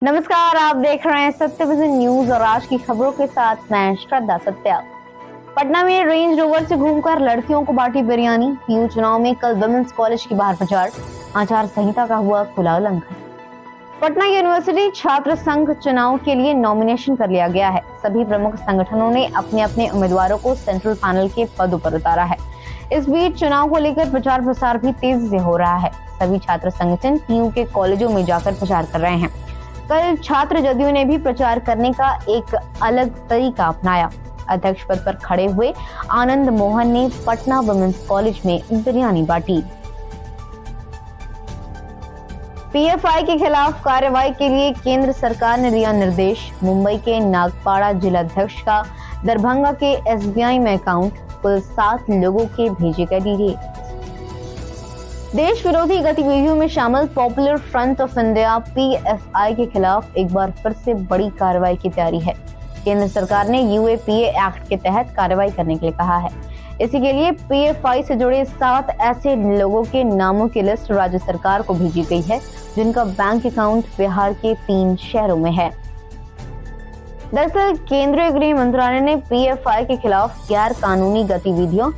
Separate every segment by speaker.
Speaker 1: नमस्कार, आप देख रहे हैं सत्य विजन न्यूज और आज की खबरों के साथ मैं श्रद्धा सत्या। पटना में रेंज रोवर से घूमकर लड़कियों को बांटी बिरयानी। पीयू चुनाव में कल वुमेन्स कॉलेज की बाहर प्रचार, आचार संहिता का हुआ खुला उल्लंघन। पटना यूनिवर्सिटी छात्र संघ चुनाव के लिए नॉमिनेशन कर लिया गया है। सभी प्रमुख संगठनों ने अपने अपने उम्मीदवारों को सेंट्रल पैनल के पदों पर उतारा है। इस बीच चुनाव को लेकर प्रचार प्रसार भी तेजी से हो रहा है। सभी छात्र संगठन पीयू के कॉलेजों में जाकर प्रचार कर रहे हैं। कल छात्र जदयू ने भी प्रचार करने का एक अलग तरीका अपनाया। अध्यक्ष पद पर खड़े हुए आनंद मोहन ने पटना वुमेन्स कॉलेज में बिरयानी बांटी। पीएफआई के खिलाफ कार्रवाई के लिए केंद्र सरकार ने दिया निर्देश। मुंबई के नागपाड़ा जिलाध्यक्ष का दरभंगा के एसबीआई में अकाउंट, कुल 7 लोगों के भेजे गए डिटेल। देश विरोधी गतिविधियों में शामिल popular front of India PFI के खिलाफ एक बार फिर से बड़ी कार्रवाई की तैयारी है। केंद्र सरकार ने यूएपीए एक्ट के तहत कार्रवाई करने के लिए कहा है। इसी के लिए पीएफआई से जुड़े 7 ऐसे लोगों के नामों की लिस्ट राज्य सरकार को भेजी गई है, जिनका बैंक अकाउंट बिहार के 3 शहरों में है। दरअसल केंद्रीय गृह मंत्रालय ने पीएफआई के खिलाफ गैर कानूनी गतिविधियों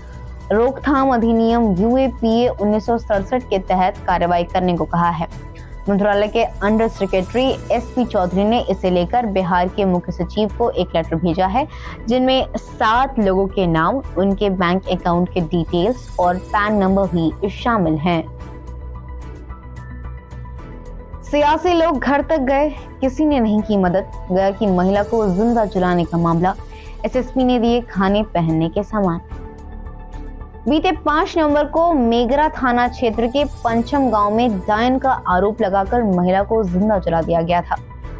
Speaker 1: रोकथाम अधिनियम यूएपीए 1967 के तहत कार्रवाई करने को कहा है। मंत्रालय के अंडर सेक्रेटरी एसपी चौधरी ने इसे लेकर बिहार के मुख्य सचिव को एक लेटर भेजा है, जिनमें 7 लोगों के नाम, उनके बैंक अकाउंट के डिटेल्स और पैन नंबर भी शामिल हैं। सियासी लोग घर तक गए, किसी ने नहीं की मदद। गया की महिला को जिंदा जलाने का मामला, एसएसपी ने दिए खाने पहनने के सामान। बीते 5 नवंबर को मेगरा थाना क्षेत्र के पंचम गांव में डायन का आरोप लगाकर महिला को जिंदा जला दिया गया था।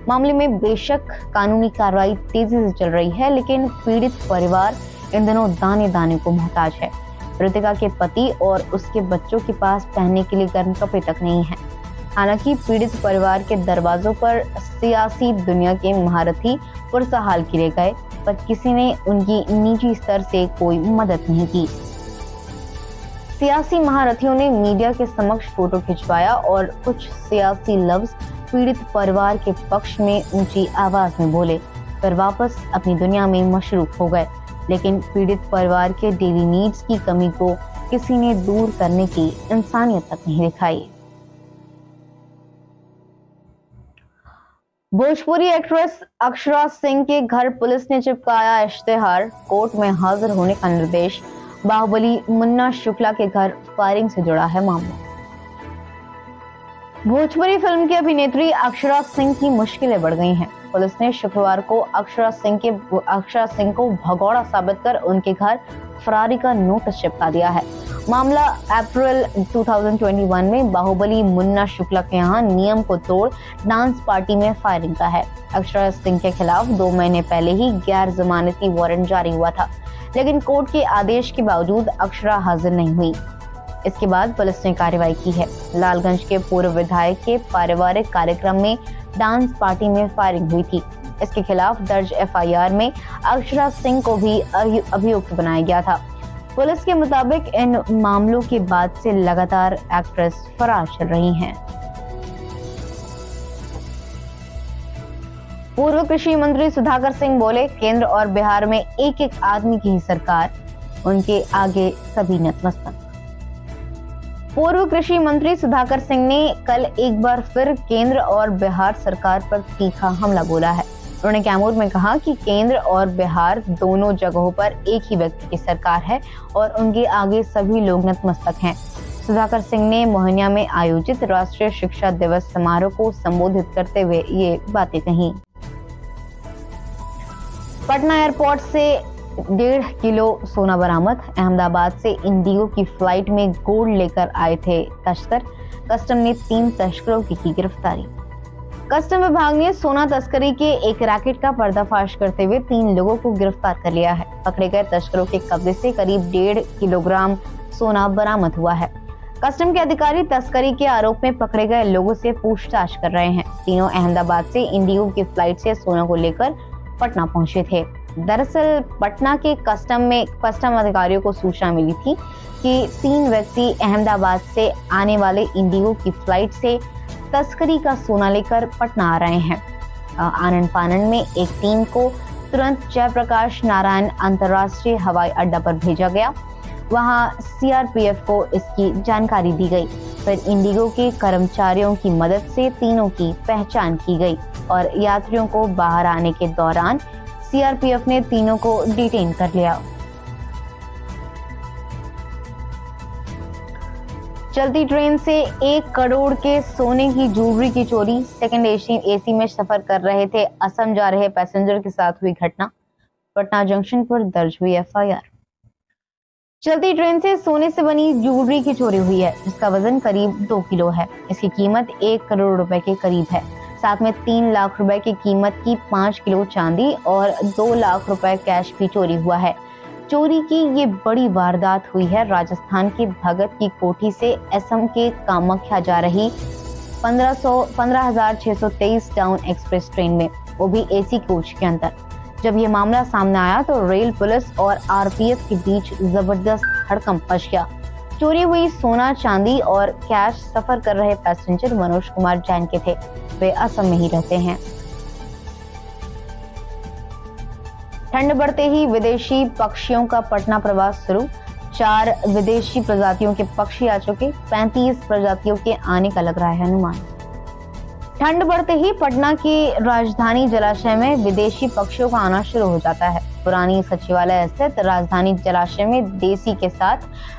Speaker 1: मामले में बेशक कानूनी कार्रवाई तेजी से चल रही है, लेकिन पीड़ित परिवार इन दिनों दाने दाने को मोहताज है। मृतका के पति और उसके बच्चों के पास पहनने के लिए गर्म कपड़े तक नहीं है। हालांकि पीड़ित परिवार के दरवाजों पर सियासी दुनिया के महारथी पुरसा हाल किए गए, पर किसी ने उनकी निजी स्तर से कोई मदद नहीं की। सियासी महारथियों ने मीडिया के समक्ष फोटो खिंचवाया और कुछ सियासी लफ्ज पीड़ित परिवार के पक्ष में ऊंची आवाज में बोले, फिर वापस अपनी दुनिया में मशरूफ हो गए। लेकिन पीड़ित परिवार के डेली नीड्स की कमी को किसी ने दूर करने की इंसानियत तक नहीं दिखाई। भोजपुरी एक्ट्रेस अक्षरा सिंह के घर पुलिस ने चिपकाया इश्तेहार, कोर्ट में हाजिर होने का निर्देश। बाहुबली मुन्ना शुक्ला के घर फायरिंग से जुड़ा है मामला। भोजपुरी फिल्म की अभिनेत्री अक्षरा सिंह की मुश्किलें बढ़ गई हैं। पुलिस ने शुक्रवार को अक्षरा सिंह को भगौड़ा साबित कर उनके घर फरारी का नोटिस चिपका दिया है। मामला अप्रैल 2021 में बाहुबली मुन्ना शुक्ला के यहाँ नियम को तोड़ डांस पार्टी में फायरिंग का है। अक्षरा सिंह के खिलाफ 2 महीने पहले ही गैर जमानती वारंट जारी हुआ था, लेकिन कोर्ट के आदेश के बावजूद अक्षरा हाजिर नहीं हुई। इसके बाद पुलिस ने कार्रवाई की है। लालगंज के पूर्व विधायक के पारिवारिक कार्यक्रम में डांस पार्टी में फायरिंग हुई थी। इसके खिलाफ दर्ज एफआईआर में अक्षरा सिंह को भी अभियुक्त बनाया गया था। पुलिस के मुताबिक इन मामलों के बाद से लगातार एक्ट्रेस फरार चल रही हैं। पूर्व कृषि मंत्री सुधाकर सिंह बोले, केंद्र और बिहार में एक एक आदमी की ही सरकार, उनके आगे सभी नतमस्तक। पूर्व कृषि मंत्री सुधाकर सिंह ने कल एक बार फिर केंद्र और बिहार सरकार पर तीखा हमला बोला है। उन्होंने कैमूर में कहा कि केंद्र और बिहार दोनों जगहों पर एक ही व्यक्ति की सरकार है और उनके आगे सभी लोग नतमस्तक हैं। सुधाकर सिंह ने मोहनिया में आयोजित राष्ट्रीय शिक्षा दिवस समारोह को संबोधित करते हुए ये बातें कही। पटना एयरपोर्ट से 1.5 किलो सोना बरामद। अहमदाबाद से इंडिगो की फ्लाइट में गोल्ड लेकर आए थे तस्कर। कस्टम ने 3 तस्करों की गिरफ्तारी। कस्टम विभाग ने सोना तस्करी के एक रैकेट का पर्दाफाश करते हुए 3 लोगों को गिरफ्तार कर लिया है। पकड़े गए तस्करों के कब्जे से करीब 1.5 किलोग्राम सोना बरामद हुआ है। कस्टम के अधिकारी तस्करी के आरोप में पकड़े गए लोगों से पूछताछ कर रहे हैं। तीनों अहमदाबाद से इंडिगो की फ्लाइट से सोना को लेकर पटना पहुंचे थे। दरअसल पटना के कस्टम अधिकारियों को सूचना मिली थी कि 3 व्यक्ति अहमदाबाद से आने वाले इंडिगो की फ्लाइट से तस्करी का सोना लेकर पटना आ रहे हैं। आनंद फानन में एक टीम को तुरंत जयप्रकाश नारायण अंतर्राष्ट्रीय हवाई अड्डा पर भेजा गया। वहां सीआरपीएफ को इसकी जानकारी दी गई। फिर इंडिगो के कर्मचारियों की मदद से तीनों की पहचान की गई और यात्रियों को बाहर आने के दौरान सीआरपीएफ ने तीनों को डिटेन कर लिया। चलती ट्रेन से 1 करोड़ के सोने की ज्वेलरी की चोरी। सेकंड एसी में सफर कर रहे थे असम जा रहे पैसेंजर के साथ हुई घटना। पटना जंक्शन पर दर्ज हुई एफआईआर। चलती ट्रेन से सोने से बनी ज्वेलरी की चोरी हुई है, जिसका वजन करीब 2 किलो है। इसकी कीमत 1 करोड़ रुपए के करीब है। साथ में 3 लाख रुपए की कीमत की 5 किलो चांदी और 2 लाख रुपए कैश भी चोरी हुआ है। चोरी की ये बड़ी वारदात हुई है राजस्थान के भगत की कोठी से असम के कामाख्या जा रही 15,623 डाउन एक्सप्रेस ट्रेन में, वो भी एसी कोच के अंदर। जब ये मामला सामने आया तो रेल पुलिस और आरपीएफ के बीच जबरदस्त हड़कंप मच गया। चोरी हुई सोना, चांदी और कैश सफर कर रहे पैसेंजर मनोज कुमार जैन के थे। वे असम में ही रहते हैं। ठंड बढ़ते ही विदेशी पक्षियों का पटना प्रवास शुरू। 4 विदेशी प्रजातियों के पक्षी आ चुके। 35 प्रजातियों के आने का लग रहा है अनुमान। ठंड बढ़ते ही पटना की राजधानी जलाशय में विदेशी पक्षियों का आना शुरू हो जाता है। पुरानी सचिवालय स्थित राजधानी जलाशय में देसी के साथ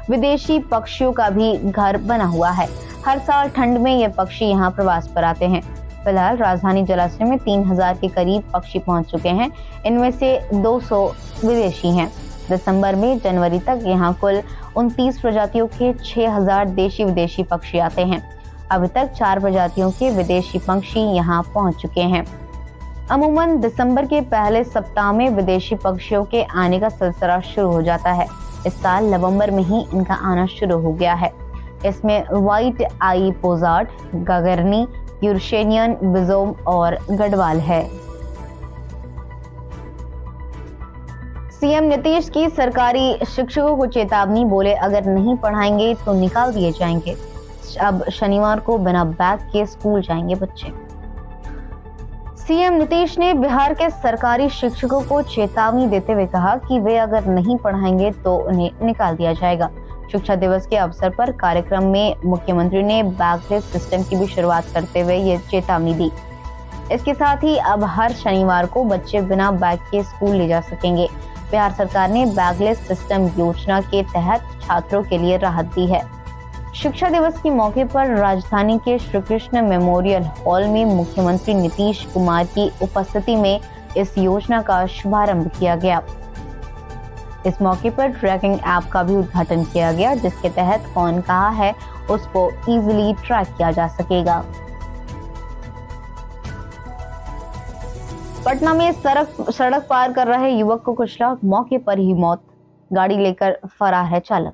Speaker 1: विदेशी पक्षियों का भी घर बना हुआ है। हर साल ठंड में ये पक्षी यहाँ प्रवास पर आते हैं। फिलहाल राजधानी जलाशय में 3000 के करीब पक्षी पहुंच चुके हैं। इनमें से 200 विदेशी हैं। दिसंबर में जनवरी तक यहाँ कुल 29 प्रजातियों के 6000 देशी विदेशी पक्षी आते हैं। अभी तक 4 प्रजातियों के विदेशी पक्षी यहाँ पहुंच चुके हैं। अमूमन दिसंबर के पहले सप्ताह में विदेशी पक्षियों के आने का सिलसिला शुरू हो जाता है। इस साल नवंबर में ही इनका आना शुरू हो गया है। इसमें व्हाइट आई पोजार्ड, गागरनी, यूरेशियन बिजोम और गढ़वाल है। सीएम नीतीश की सरकारी शिक्षकों को चेतावनी, बोले अगर नहीं पढ़ाएंगे तो निकाल दिए जाएंगे। अब शनिवार को बिना बैग के स्कूल जाएंगे बच्चे। सीएम नीतीश ने बिहार के सरकारी शिक्षकों को चेतावनी देते हुए कहा कि वे अगर नहीं पढ़ाएंगे तो उन्हें निकाल दिया जाएगा। शिक्षा दिवस के अवसर पर कार्यक्रम में मुख्यमंत्री ने बैगलेस सिस्टम की भी शुरुआत करते हुए ये चेतावनी दी। इसके साथ ही अब हर शनिवार को बच्चे बिना बैग के स्कूल ले जा सकेंगे। बिहार सरकार ने बैगलेस सिस्टम योजना के तहत छात्रों के लिए राहत दी है। शिक्षा दिवस के मौके पर राजधानी के श्री कृष्ण मेमोरियल हॉल में मुख्यमंत्री नीतीश कुमार की उपस्थिति में इस योजना का शुभारंभ किया गया। इस मौके पर ट्रैकिंग ऐप का भी उद्घाटन किया गया, जिसके तहत कौन कहाँ है उसको इजीली ट्रैक किया जा सकेगा। पटना में सड़क पार कर रहे युवक को कुचला, मौके पर ही मौत। गाड़ी लेकर फरार है चालक।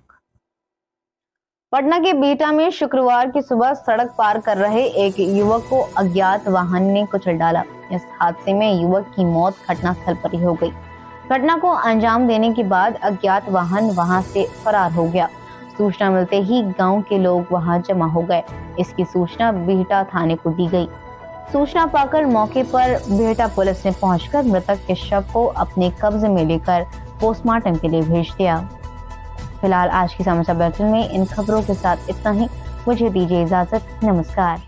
Speaker 1: पटना के बिहटा में शुक्रवार की सुबह सड़क पार कर रहे एक युवक को अज्ञात वाहन ने कुचल डाला। इस हादसे में युवक की मौत घटनास्थल पर ही हो गई। घटना को अंजाम देने के बाद अज्ञात वाहन वहां से फरार हो गया। सूचना मिलते ही गांव के लोग वहां जमा हो गए। इसकी सूचना बिहटा थाने को दी गई। सूचना पाकर मौके पर बिहटा पुलिस ने पहुंचकर मृतक के शव को अपने कब्जे में लेकर पोस्टमार्टम के लिए भेज दिया। फिलहाल आज की समाचार बुलेटिन में इन खबरों के साथ इतना ही। मुझे दीजिए इजाजत। नमस्कार।